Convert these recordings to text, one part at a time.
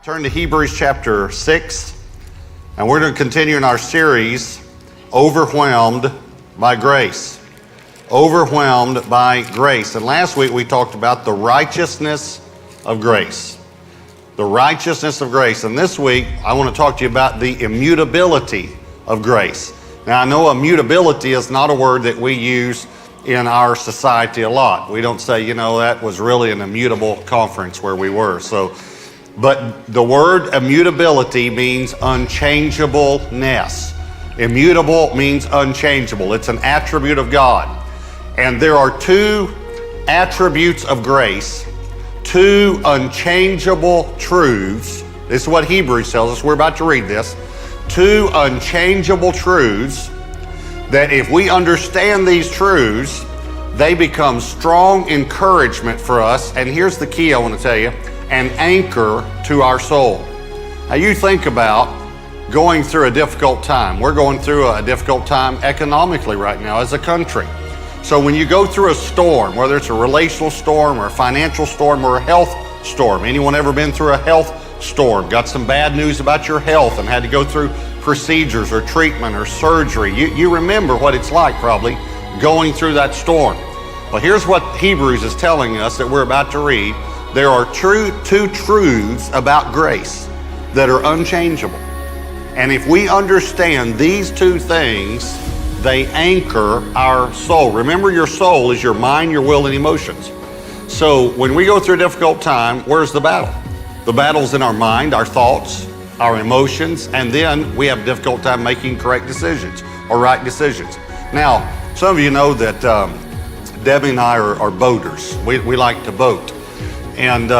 Turn to Hebrews chapter 6, and we're going to continue in our series, Overwhelmed by Grace. Overwhelmed by Grace. And last week we talked about the righteousness of grace. The righteousness of grace. And this week I want to talk to you about the immutability of grace. Now I know immutability is not a word that we use in our society a lot. We don't say, that was really an immutable conference where we were. But the word immutability means unchangeableness. Immutable means unchangeable. It's an attribute of God. And there are two attributes of grace, two unchangeable truths. This is what Hebrews tells us. We're about to read this. Two unchangeable truths that if we understand these truths, they become strong encouragement for us. And here's the key I want to tell you. An anchor to our soul. Now you think about going through a difficult time. We're going through a difficult time economically right now as a country. So when you go through a storm, whether it's a relational storm or a financial storm or a health storm, anyone ever been through a health storm, got some bad news about your health and had to go through procedures or treatment or surgery, you remember what it's like probably going through that storm. Well, here's what Hebrews is telling us that we're about to read. There are two truths about grace that are unchangeable. And if we understand these two things, they anchor our soul. Remember, your soul is your mind, your will, and emotions. So when we go through a difficult time, where's the battle? The battle's in our mind, our thoughts, our emotions, and then we have a difficult time making correct decisions or right decisions. Now, some of you know that Debbie and I are boaters. We like to boat. And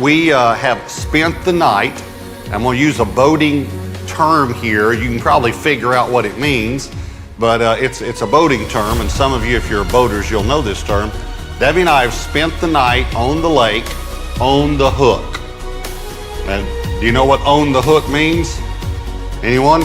we have spent the night. I'm going to use a boating term here. You can probably figure out what it means, but it's a boating term, and some of you, if you're boaters, you'll know this term. Debbie and I have spent the night on the lake on the hook. And do you know what on the hook means? Anyone?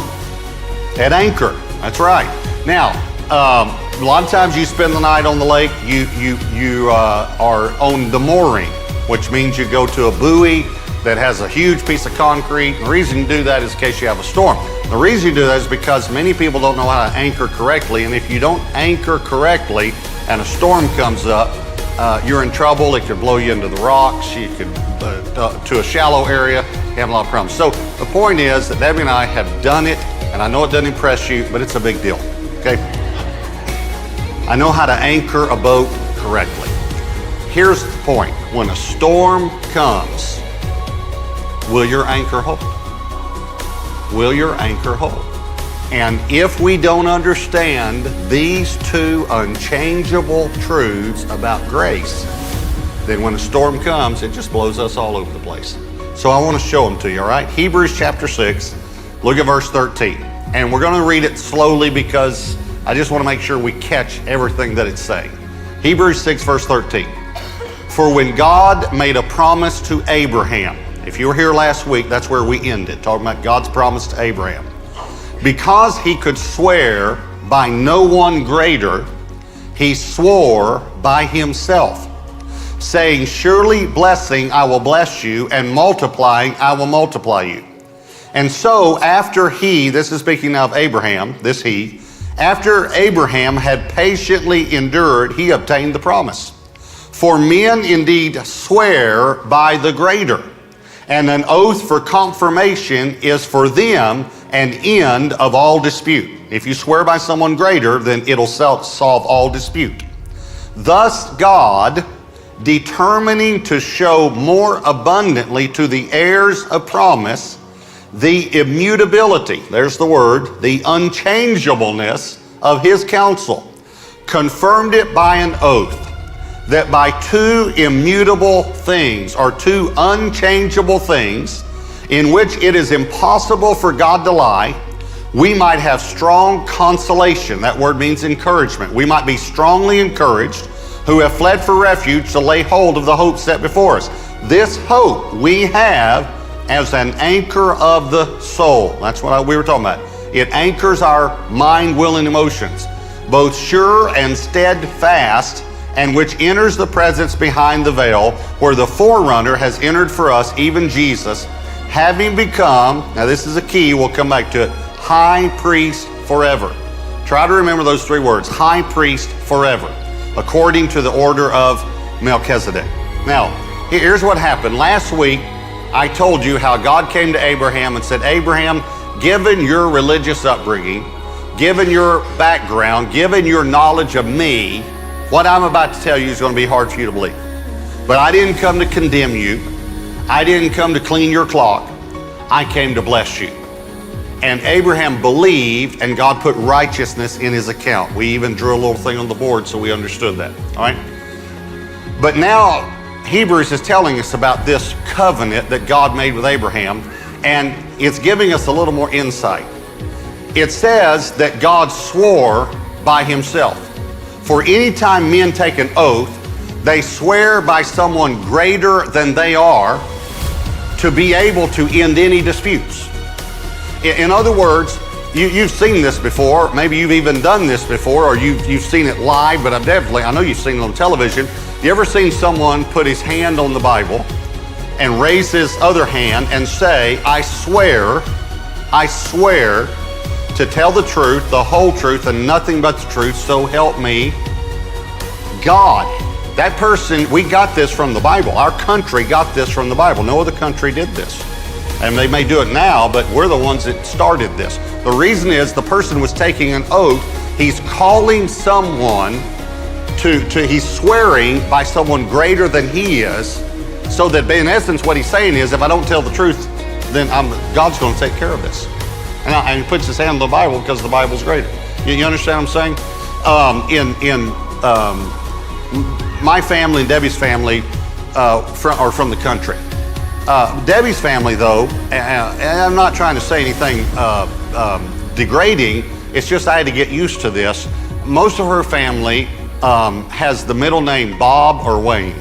At anchor. That's right. Now, a lot of times you spend the night on the lake, you are on the mooring, which means you go to a buoy that has a huge piece of concrete. And the reason you do that is in case you have a storm. The reason you do that is because many people don't know how to anchor correctly, and if you don't anchor correctly and a storm comes up, you're in trouble. It could blow you into the rocks. You could to a shallow area. You have a lot of problems. So the point is that Debbie and I have done it, and I know it doesn't impress you, but it's a big deal. Okay? I know how to anchor a boat correctly. Here's the point. When a storm comes, will your anchor hold? Will your anchor hold? And if we don't understand these two unchangeable truths about grace, then when a storm comes, it just blows us all over the place. So I want to show them to you, all right? Hebrews chapter 6, look at verse 13. And we're going to read it slowly because I just want to make sure we catch everything that it's saying. Hebrews 6, verse 13. For when God made a promise to Abraham, if you were here last week, that's where we ended, talking about God's promise to Abraham. Because he could swear by no one greater, he swore by himself, saying, surely blessing I will bless you, and multiplying I will multiply you. And so after he, this is speaking now of Abraham, after Abraham had patiently endured, he obtained the promise. For men indeed swear by the greater, and an oath for confirmation is for them an end of all dispute. If you swear by someone greater, then it'll solve all dispute. Thus God, determining to show more abundantly to the heirs of promise the immutability, there's the word, the unchangeableness of his counsel, confirmed it by an oath, that by two immutable things, or two unchangeable things, in which it is impossible for God to lie, we might have strong consolation. That word means encouragement. We might be strongly encouraged who have fled for refuge to lay hold of the hope set before us. This hope we have as an anchor of the soul. That's what we were talking about. It anchors our mind, will, and emotions, both sure and steadfast, and which enters the presence behind the veil, where the forerunner has entered for us, even Jesus, having become, now this is a key, we'll come back to it, high priest forever. Try to remember those three words, high priest forever, according to the order of Melchizedek. Now, here's what happened. Last week, I told you how God came to Abraham and said, Abraham, given your religious upbringing, given your background, given your knowledge of me, what I'm about to tell you is going to be hard for you to believe. But I didn't come to condemn you. I didn't come to clean your clock. I came to bless you. And Abraham believed, and God put righteousness in his account. We even drew a little thing on the board so we understood that, all right? But now Hebrews is telling us about this covenant that God made with Abraham, and it's giving us a little more insight. It says that God swore by himself. For any time men take an oath, they swear by someone greater than they are to be able to end any disputes. In other words, you've seen this before. Maybe you've even done this before, or you've seen it live, but I know you've seen it on television. You ever seen someone put his hand on the Bible and raise his other hand and say, I swear to tell the truth, the whole truth, and nothing but the truth, so help me God. That person, we got this from the Bible. Our country got this from the Bible. No other country did this. And they may do it now, but we're the ones that started this. The reason is the person was taking an oath. He's calling someone he's swearing by someone greater than he is, so that in essence what he's saying is, if I don't tell the truth, then God's going to take care of this. And he puts his hand on the Bible because the Bible's greater. You understand what I'm saying? My family and Debbie's family are from the country. Debbie's family, though, and I'm not trying to say anything degrading, it's just I had to get used to this. Most of her family has the middle name Bob or Wayne.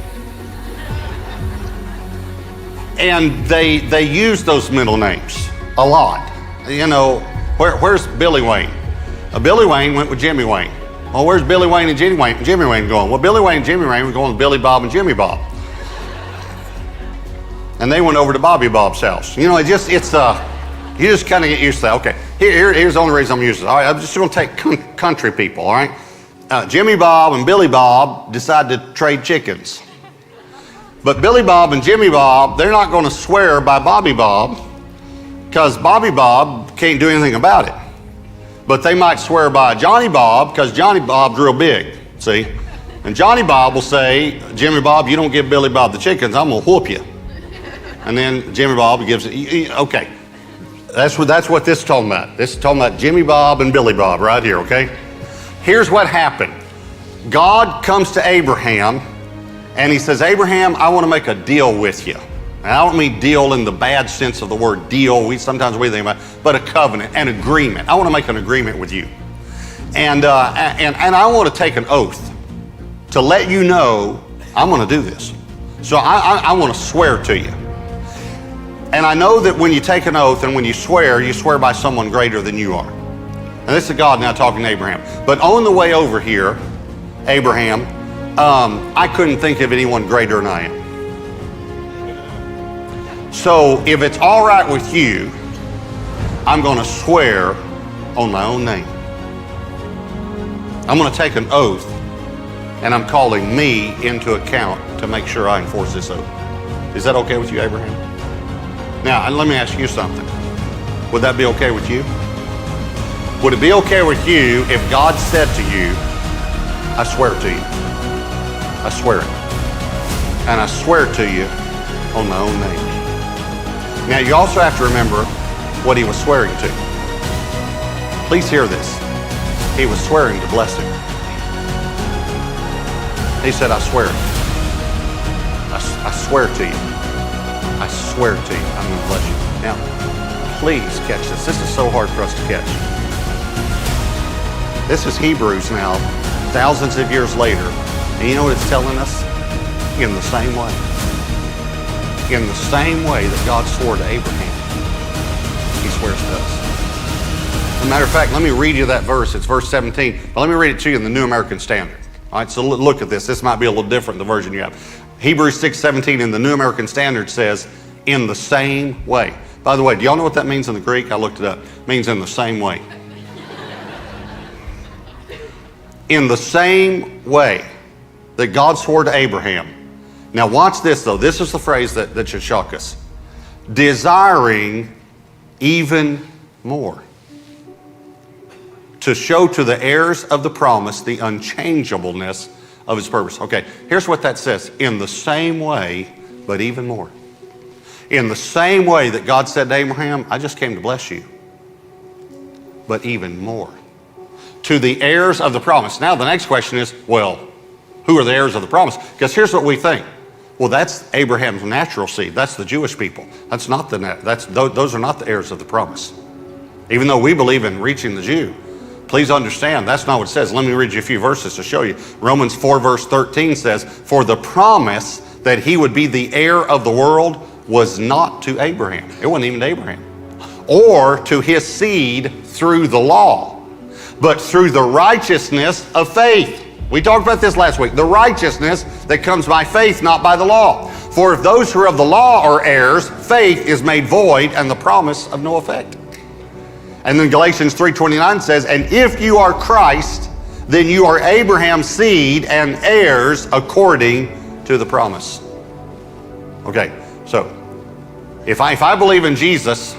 And they use those middle names a lot. You know, where's Billy Wayne? Billy Wayne went with Jimmy Wayne. Well, where's Billy Wayne and Jimmy Wayne going? Well, Billy Wayne and Jimmy Wayne were going with Billy Bob and Jimmy Bob. And they went over to Bobby Bob's house. You know, you just kind of get used to that. Okay, here's the only reason I'm using it. All right, I'm just going to take country people, all right? Jimmy Bob and Billy Bob decided to trade chickens. But Billy Bob and Jimmy Bob, they're not going to swear by Bobby Bob because Bobby Bob can't do anything about it. But they might swear by Johnny Bob because Johnny Bob's real big, see? And Johnny Bob will say, Jimmy Bob, you don't give Billy Bob the chickens, I'm going to whoop you. And then Jimmy Bob gives it, okay. That's what this is talking about. This is talking about Jimmy Bob and Billy Bob right here, okay? Here's what happened. God comes to Abraham and he says, Abraham, I want to make a deal with you. And I don't mean deal in the bad sense of the word deal. Sometimes we think about it, but a covenant, an agreement. I want to make an agreement with you. And I want to take an oath to let you know I'm going to do this. So I want to swear to you. And I know that when you take an oath and when you swear by someone greater than you are. And this is God now talking to Abraham. But on the way over here, Abraham, I couldn't think of anyone greater than I am. So if it's all right with you, I'm going to swear on my own name. I'm going to take an oath, and I'm calling me into account to make sure I enforce this oath. Is that okay with you, Abraham? Now, let me ask you something. Would that be okay with you? Would it be okay with you if God said to you, I swear to you. I swear it. And I swear to you on my own name. Now, you also have to remember what he was swearing to. Please hear this. He was swearing to bless him. He said, I swear it. I swear to you. I swear to you, I'm going to bless you. Now, please catch this. This is so hard for us to catch. This is Hebrews now, thousands of years later. And you know what it's telling us? In the same way. In the same way that God swore to Abraham, he swears to us. As a matter of fact, let me read you that verse. It's verse 17. But let me read it to you in the New American Standard. All right, so look at this. This might be a little different, the version you have. Hebrews 6:17 in the New American Standard says, In the same way. By the way, do y'all know what that means in the Greek? I looked it up. It means in the same way. In the same way that God swore to Abraham. Now watch this though. This is the phrase that should shock us. Desiring even more. To show to the heirs of the promise the unchangeableness of his purpose. Okay, here's what that says. In the same way, but even more. In the same way that God said to Abraham, I just came to bless you. But even more. To the heirs of the promise. Now the next question is, well, who are the heirs of the promise? Because here's what we think. Well, that's Abraham's natural seed. That's the Jewish people. Those are not the heirs of the promise. Even though we believe in reaching the Jew, please understand that's not what it says. Let me read you a few verses to show you. Romans 4 verse 13 says, for the promise that he would be the heir of the world was not to Abraham. It wasn't even to Abraham. Or to his seed through the law, but through the righteousness of faith. We talked about this last week. The righteousness that comes by faith, not by the law. For if those who are of the law are heirs, faith is made void and the promise of no effect. And then Galatians 3:29 says, and if you are Christ, then you are Abraham's seed and heirs according to the promise. Okay, so if I believe in Jesus,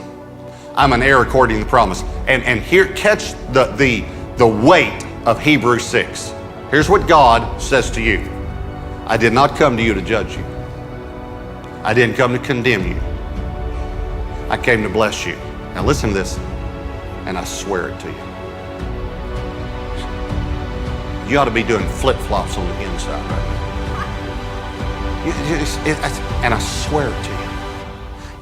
I'm an heir according to the promise. And here, catch the weight of Hebrews 6. Here's what God says to you. I did not come to you to judge you. I didn't come to condemn you. I came to bless you. Now listen to this, and I swear it to you. You ought to be doing flip-flops on the inside right now. And I swear it to you.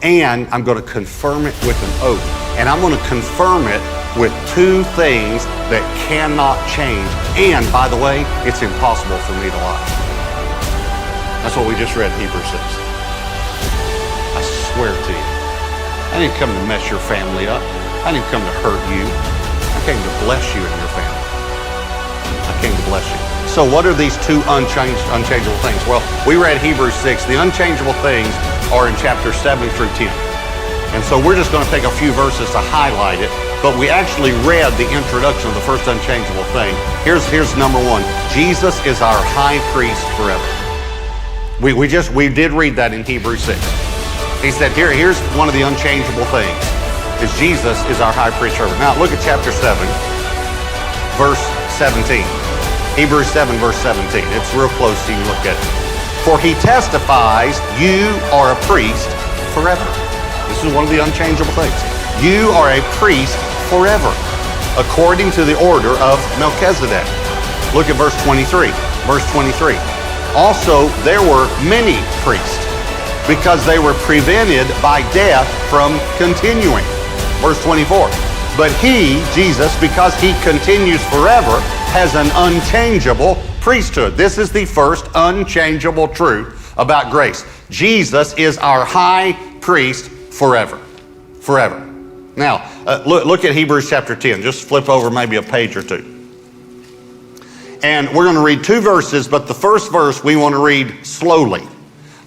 And I'm going to confirm it with an oath. And I'm going to confirm it with two things that cannot change. And by the way, it's impossible for me to lie. That's what we just read in Hebrews 6. I swear to you. I didn't come to mess your family up. I didn't come to hurt you. I came to bless you and your family. I came to bless you. So what are these two unchangeable things? Well, we read Hebrews 6. The unchangeable things are in chapter 7 through 10. And so we're just going to take a few verses to highlight it, but we actually read the introduction of the first unchangeable thing. Here's number one. Jesus is our high priest forever. We did read that in Hebrews 6. He said, here's one of the unchangeable things, is Jesus is our high priest forever. Now look at chapter 7, verse 17. Hebrews 7, verse 17. It's real close, so you can look at it. For he testifies, you are a priest forever. This is one of the unchangeable things. You are a priest forever, according to the order of Melchizedek. Look at verse 23. Verse 23. Also, there were many priests, because they were prevented by death from continuing. Verse 24. But he, Jesus, because he continues forever, has an unchangeable priesthood. This is the first unchangeable truth about grace. Jesus is our high priest forever. Forever. Now, look at Hebrews chapter 10. Just flip over maybe a page or two. And we're going to read two verses, but the first verse we want to read slowly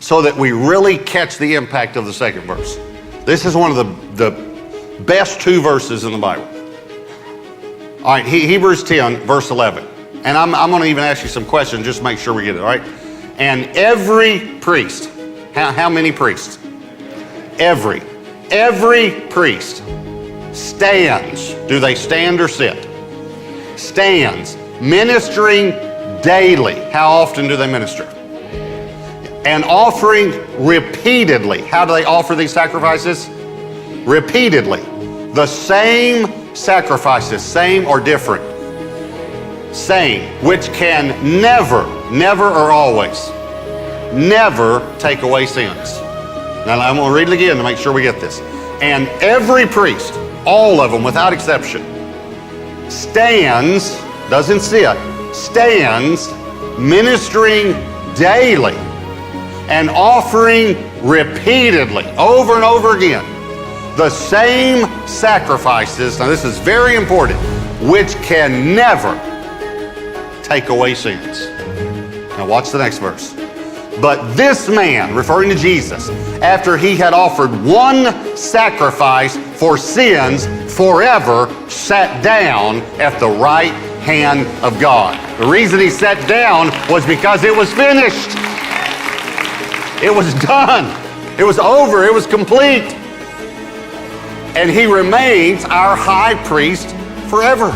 so that we really catch the impact of the second verse. This is one of the best two verses in the Bible. All right, Hebrews 10, verse 11. And I'm going to even ask you some questions just to make sure we get it, all right? And every priest, how many priests? Every priest stands. Do they stand or sit? Stands, ministering daily. How often do they minister? And offering repeatedly. How do they offer these sacrifices? Repeatedly. The same sacrifices, same or different? Same, which can never or always, never take away sins. Now I'm going to read it again to make sure we get this. And every priest, all of them without exception, stands, doesn't sit, stands ministering daily and offering repeatedly, over and over again, the same sacrifices, now this is very important, which can never take away sins. Now watch the next verse. But this man, referring to Jesus, after he had offered one sacrifice for sins forever, sat down at the right hand of God. The reason he sat down was because it was finished. It was done. It was over. It was complete. And he remains our high priest forever.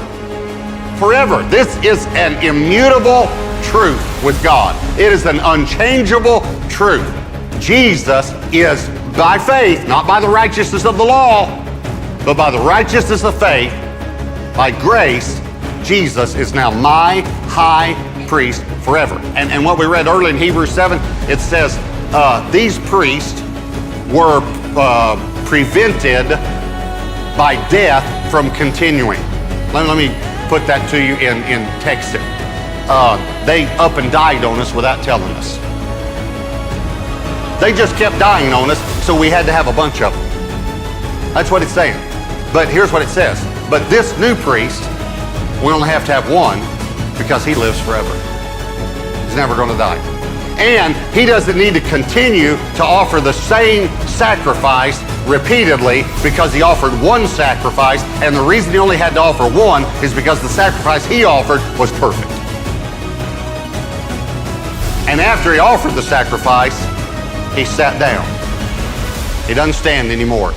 Forever. This is an immutable truth with God. It is an unchangeable truth. Jesus is by faith, not by the righteousness of the law, but by the righteousness of faith, by grace, Jesus is now my high priest forever. And what we read earlier in Hebrews 7, it says these priests were prevented by death from continuing. Let me put that to you in text. They up and died on us without telling us. They just kept dying on us, so we had to have a bunch of them. That's what it's saying. But here's what it says. But this new priest, we only have to have one because he lives forever. He's never going to die. And he doesn't need to continue to offer the same sacrifice repeatedly because he offered one sacrifice, and the reason he only had to offer one is because the sacrifice he offered was perfect. And after he offered the sacrifice, he sat down. He doesn't stand anymore.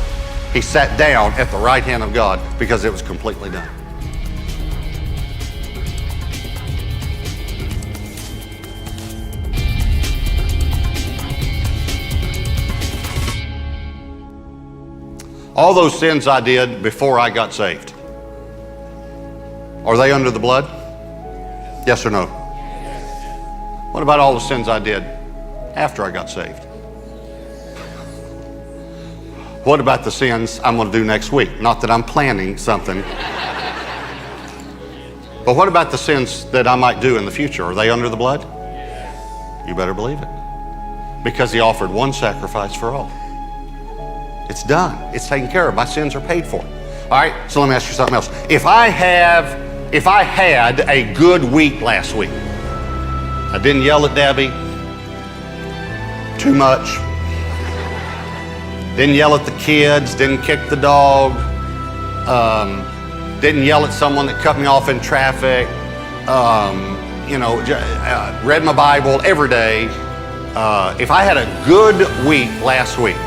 He sat down at the right hand of God because it was completely done. All those sins I did before I got saved, are they under the blood? Yes or no? What about all the sins I did after I got saved? What about the sins I'm going to do next week? Not that I'm planning something. But what about the sins that I might do in the future? Are they under the blood? You better believe it. Because he offered one sacrifice for all. It's done. It's taken care of. My sins are paid for. All right, so let me ask you something else. If I had a good week last week, I didn't yell at Debbie too much, didn't yell at the kids, didn't kick the dog, didn't yell at someone that cut me off in traffic, read my Bible every day. If I had a good week last week,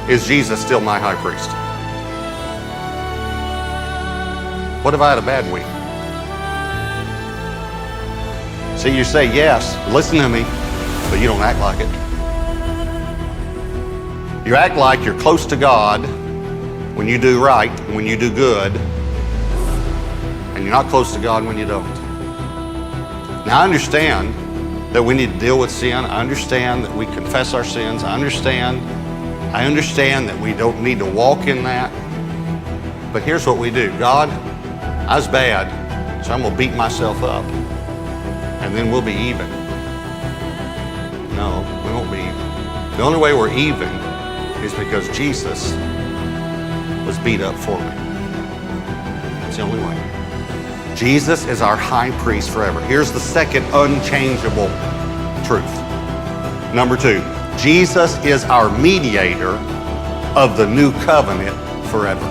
is Jesus still my high priest? What if I had a bad week? See, you say yes, listen to me, but you don't act like it. You act like you're close to God when you do right, when you do good, and you're not close to God when you don't. Now, I understand that we need to deal with sin. I understand that we confess our sins. I understand that we don't need to walk in that. But here's what we do. God, I was bad, so I'm going to beat myself up, and then we'll be even. No, we won't be even. The only way we're even is because Jesus was beat up for me. That's the only way. Jesus is our high priest forever. Here's the second unchangeable truth. Number 2, Jesus is our mediator of the new covenant forever.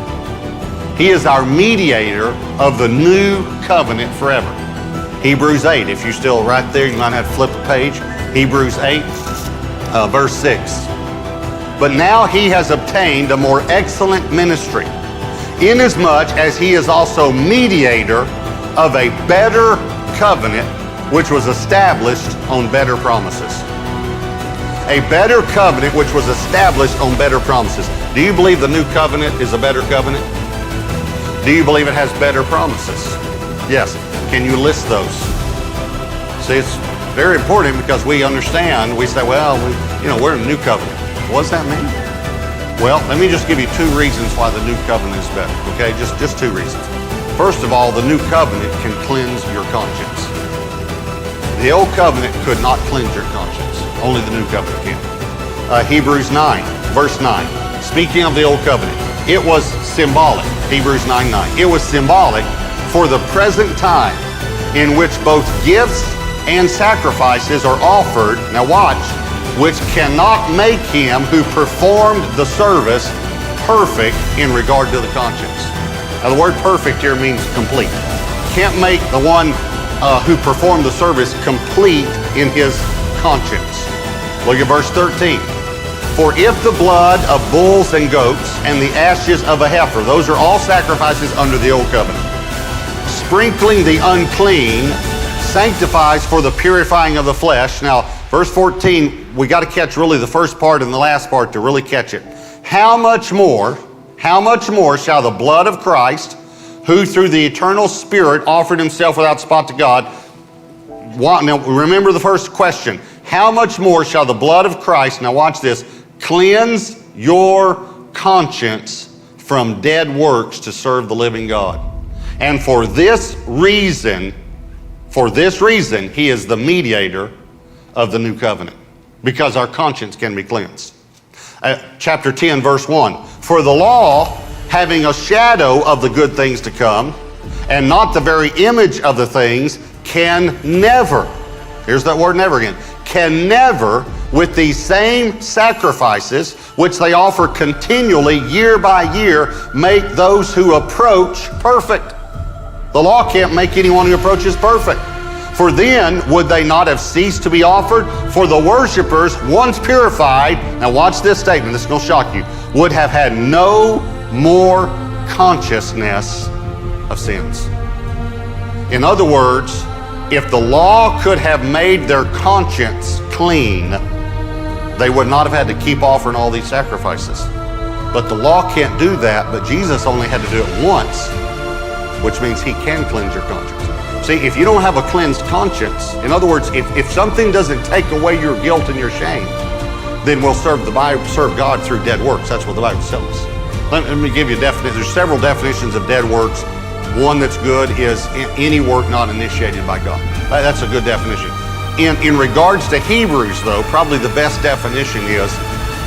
He is our mediator of the new covenant forever. Hebrews 8, if you're still right there, you might have to flip a page. Hebrews 8, verse 6. But now he has obtained a more excellent ministry, inasmuch as he is also mediator of a better covenant, which was established on better promises. A better covenant which was established on better promises. Do you believe the new covenant is a better covenant? Do you believe it has better promises? Yes. Can you list those? See, it's very important because we understand, we say, well, we're in a new covenant. What does that mean? Well, let me just give you 2 reasons why the new covenant is better, okay? Just 2 reasons. First of all, the new covenant can cleanse your conscience. The old covenant could not cleanse your conscience. Only the new covenant can. Hebrews 9, verse 9. Speaking of the old covenant, it was symbolic. Hebrews 9:9. It was symbolic for the present time in which both gifts and sacrifices are offered, now watch, which cannot make him who performed the service perfect in regard to the conscience. Now the word perfect here means complete. Can't make the one who performed the service complete in his conscience. Look at verse 13. For if the blood of bulls and goats and the ashes of a heifer, those are all sacrifices under the old covenant, sprinkling the unclean sanctifies for the purifying of the flesh. Now, verse 14, we got to catch really the first part and the last part to really catch it. How much more shall the blood of Christ, who through the eternal Spirit offered himself without spot to God. Now, remember the first question. How much more shall the blood of Christ, now watch this, cleanse your conscience from dead works to serve the living God? And for this reason, he is the mediator of the new covenant, because our conscience can be cleansed. Chapter 10, verse 1. For the law, having a shadow of the good things to come, and not the very image of the things, can never, here's that word never again, can never, with these same sacrifices, which they offer continually year by year, make those who approach perfect. The law can't make anyone who approaches perfect. For then would they not have ceased to be offered? For the worshipers, once purified, now watch this statement, this is going to shock you, would have had no more consciousness of sins. In other words, if the law could have made their conscience clean, they would not have had to keep offering all these sacrifices. But the law can't do that, but Jesus only had to do it once, which means he can cleanse your conscience. See, if you don't have a cleansed conscience, in other words, if something doesn't take away your guilt and your shame, then we'll serve God through dead works. That's what the Bible tells us. Let me give you a definition. There's several definitions of dead works. One that's good is any work not initiated by God. That's a good definition. In regards to Hebrews, though, probably the best definition is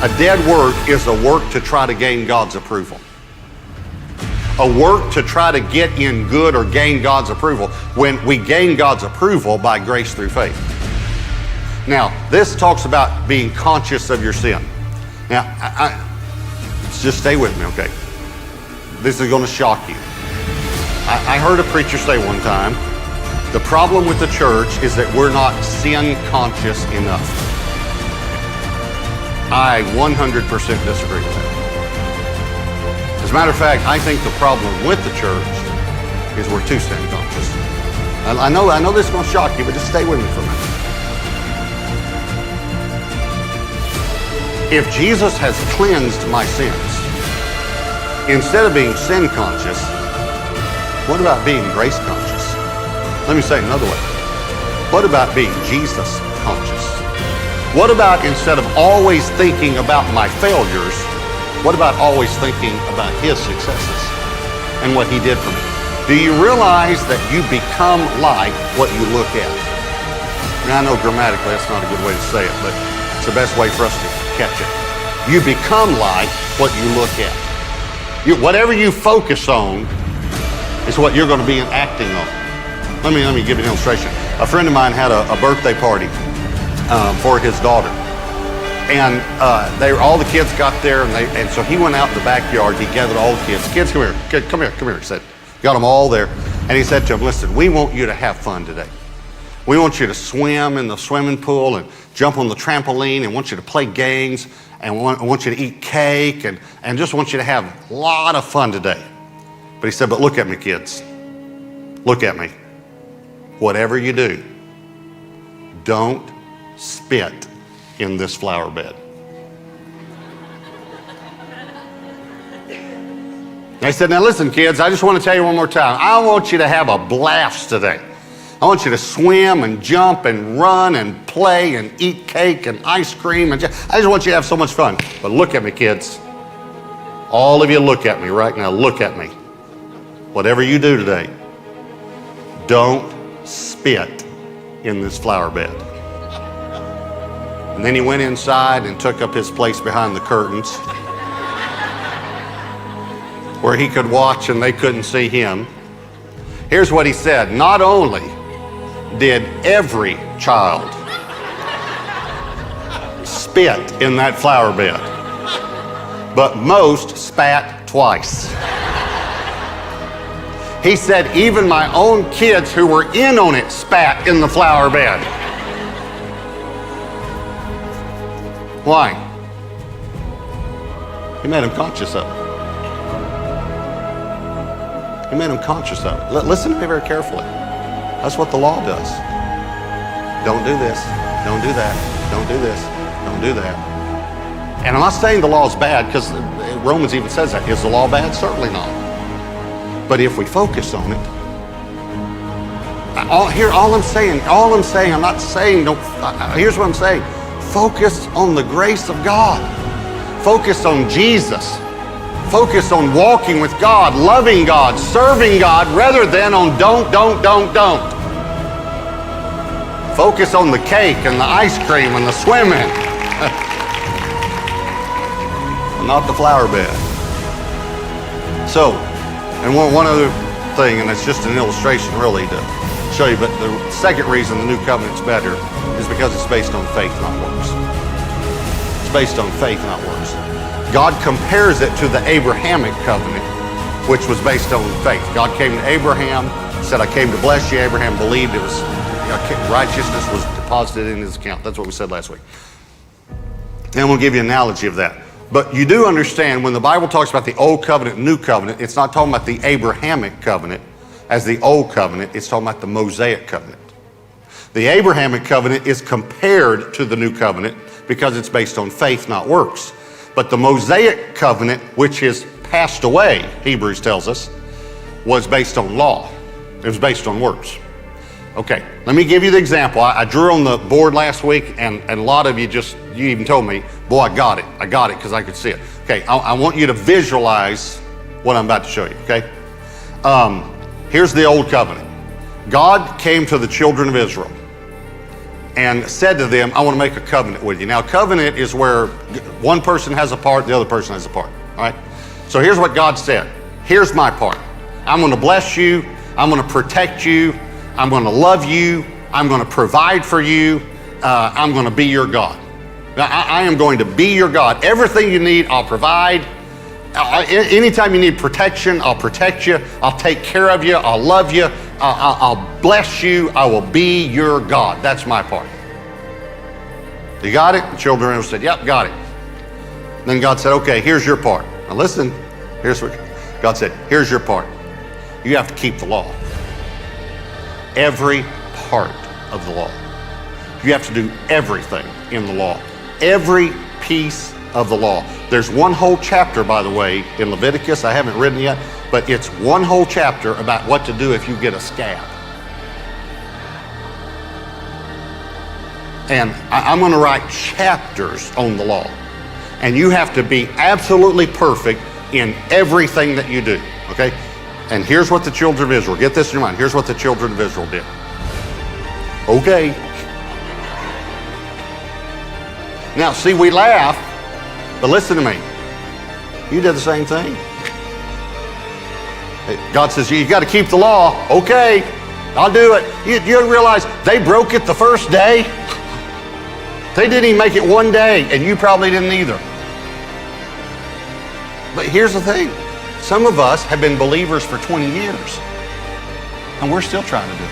a dead work is a work to try to gain God's approval. A work to try to get in good or gain God's approval, when we gain God's approval by grace through faith. Now, this talks about being conscious of your sin. Now, just stay with me, okay? This is going to shock you. I heard a preacher say one time, the problem with the church is that we're not sin conscious enough. I 100% disagree with that. As a matter of fact, I think the problem with the church is we're too sin conscious. I know this is going to shock you, but just stay with me for a minute. If Jesus has cleansed my sins, instead of being sin conscious, what about being grace conscious? Let me say it another way. What about being Jesus conscious? What about, instead of always thinking about my failures, what about always thinking about his successes and what he did for me? Do you realize that you become like what you look at? Now, I know grammatically that's not a good way to say it, but it's the best way for us to catch it. You become like what you look at. Whatever you focus on is what you're going to be acting on. Let me give you an illustration. A friend of mine had a birthday party for his daughter. And all the kids got there, and so he went out in the backyard. He gathered all the kids. Kids, come here. He said, got them all there. And he said to them, listen, we want you to have fun today. We want you to swim in the swimming pool and jump on the trampoline, and want you to play games, and want you to eat cake, and just want you to have a lot of fun today. But he said, but look at me, kids. Look at me. Whatever you do, don't spit in this flower bed. I said, now listen, kids, I just want to tell you one more time. I want you to have a blast today. I want you to swim and jump and run and play and eat cake and ice cream. I just want you to have so much fun. But look at me, kids. All of you look at me right now. Look at me. Whatever you do today, don't spit in this flower bed. And then he went inside and took up his place behind the curtains where he could watch and they couldn't see him. Here's what he said. Not only did every child spit in that flower bed, but most spat twice. He said, even my own kids who were in on it spat in the flower bed. Why? He made them conscious of it. He made them conscious of it. Listen to me very carefully. That's what the law does. Don't do this. Don't do that. Don't do this. Don't do that. And I'm not saying the law is bad, because Romans even says that. Is the law bad? Certainly not. But if we focus on it, all I'm saying, I'm not saying, here's what I'm saying. Focus on the grace of God. Focus on Jesus. Focus on walking with God, loving God, serving God, rather than on don't. Focus on the cake and the ice cream and the swimming. Not the flower bed. So, and one other thing, and it's just an illustration really to show you, but the second reason the new covenant's better is because it's based on faith, not works. It's based on faith, not works. God compares it to the Abrahamic covenant, which was based on faith. God came to Abraham, said, I came to bless you. Abraham believed, it was righteousness was deposited in his account. That's what we said last week. And we'll give you an analogy of that. But you do understand when the Bible talks about the old covenant and new covenant, it's not talking about the Abrahamic covenant as the old covenant, it's talking about the Mosaic covenant. The Abrahamic covenant is compared to the new covenant because it's based on faith, not works. But the Mosaic covenant, which is passed away, Hebrews tells us, was based on law. It was based on works. Okay, let me give you the example. I drew on the board last week, and a lot of you you even told me, boy, I got it because I could see it. Okay, I want you to visualize what I'm about to show you, okay? Here's the old covenant. God came to the children of Israel and said to them, I want to make a covenant with you. Now, covenant is where one person has a part, the other person has a part, all right? So here's what God said. Here's my part. I'm going to bless you. I'm going to protect you. I'm going to love you. I'm going to provide for you. I'm going to be your God. I am going to be your God. Everything you need, I'll provide. Anytime you need protection, I'll protect you. I'll take care of you. I'll love you. I'll bless you. I will be your God. That's my part. You got it? The children of Israel said, yep, got it. Then God said, okay, here's your part. Now listen, here's what God said. Here's your part. You have to keep the law. Every part of the law. You have to do everything in the law. Every piece of the law. There's one whole chapter, by the way, in Leviticus. I haven't written yet, but it's one whole chapter about what to do if you get a scab. And I'm going to write chapters on the law. And you have to be absolutely perfect in everything that you do, okay? And here's what the children of Israel, get this in your mind, here's what the children of Israel did. Okay. Now, see, we laugh, but listen to me. You did the same thing. God says, you got to keep the law. Okay, I'll do it. You realize they broke it the first day? They didn't even make it one day, and you probably didn't either. But here's the thing. Some of us have been believers for 20 years, and we're still trying to do it.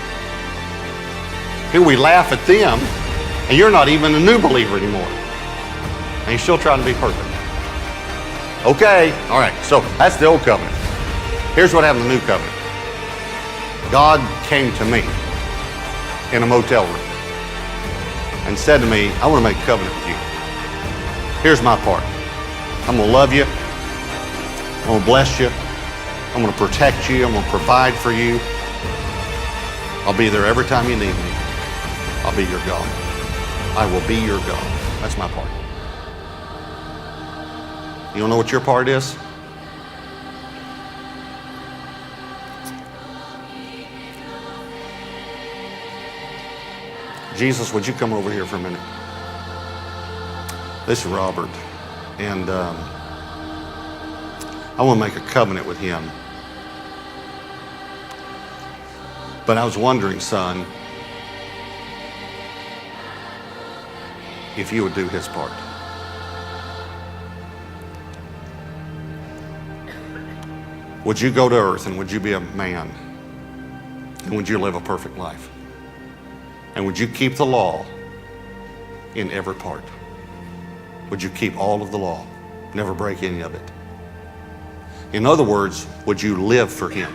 Here we laugh at them, and you're not even a new believer anymore. And you're still trying to be perfect. Okay, all right, so that's the old covenant. Here's what happened in the new covenant. God came to me in a motel room and said to me, I want to make a covenant with you. Here's my part. I'm going to love you. I'm going to bless you. I'm going to protect you. I'm going to provide for you. I'll be there every time you need me. I'll be your God. I will be your God. That's my part. You don't know what your part is? Jesus, would you come over here for a minute? This is Robert, and I want to make a covenant with him. But I was wondering, son, if you would do his part. Would you go to earth and would you be a man? And would you live a perfect life? And would you keep the law in every part? Would you keep all of the law? Never break any of it? In other words, would you live for him?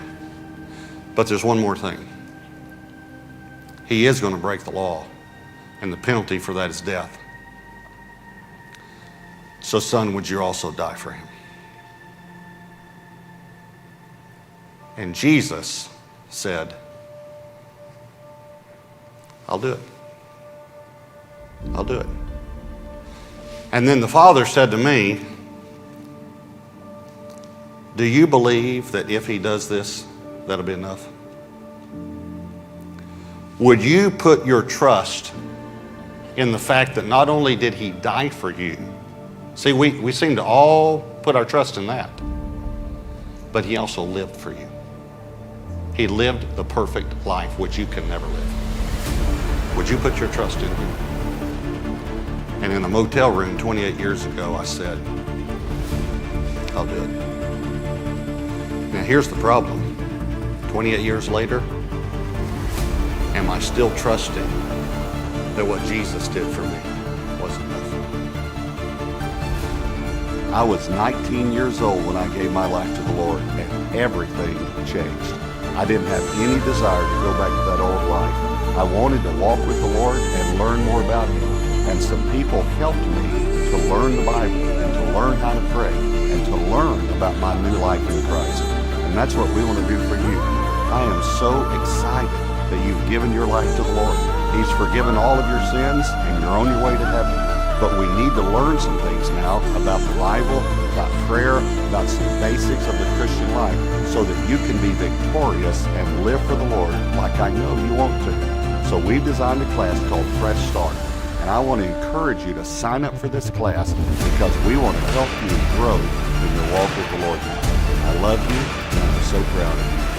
But there's one more thing. He is going to break the law, and the penalty for that is death. So, son, would you also die for him? And Jesus said, I'll do it. I'll do it. And then the Father said to me, do you believe that if he does this, that'll be enough? Would you put your trust in the fact that not only did he die for you, see, we seem to all put our trust in that, but he also lived for you. He lived the perfect life which you can never live. Would you put your trust in him? And in a motel room 28 years ago, I said, I'll do it. Now here's the problem. 28 years later, am I still trusting that what Jesus did for me was enough? I was 19 years old when I gave my life to the Lord, and everything changed. I didn't have any desire to go back to that old life. I wanted to walk with the Lord and learn more about him. And some people helped me to learn the Bible and to learn how to pray and to learn about my new life in Christ. And that's what we want to do for you. I am so excited that you've given your life to the Lord. He's forgiven all of your sins and you're on your way to heaven. But we need to learn some things now about the Bible, about prayer, about some basics of the Christian life so that you can be victorious and live for the Lord like I know you want to. So we've designed a class called Fresh Start. And I want to encourage you to sign up for this class because we want to help you grow in your walk with the Lord now. I love you and I'm so proud of you.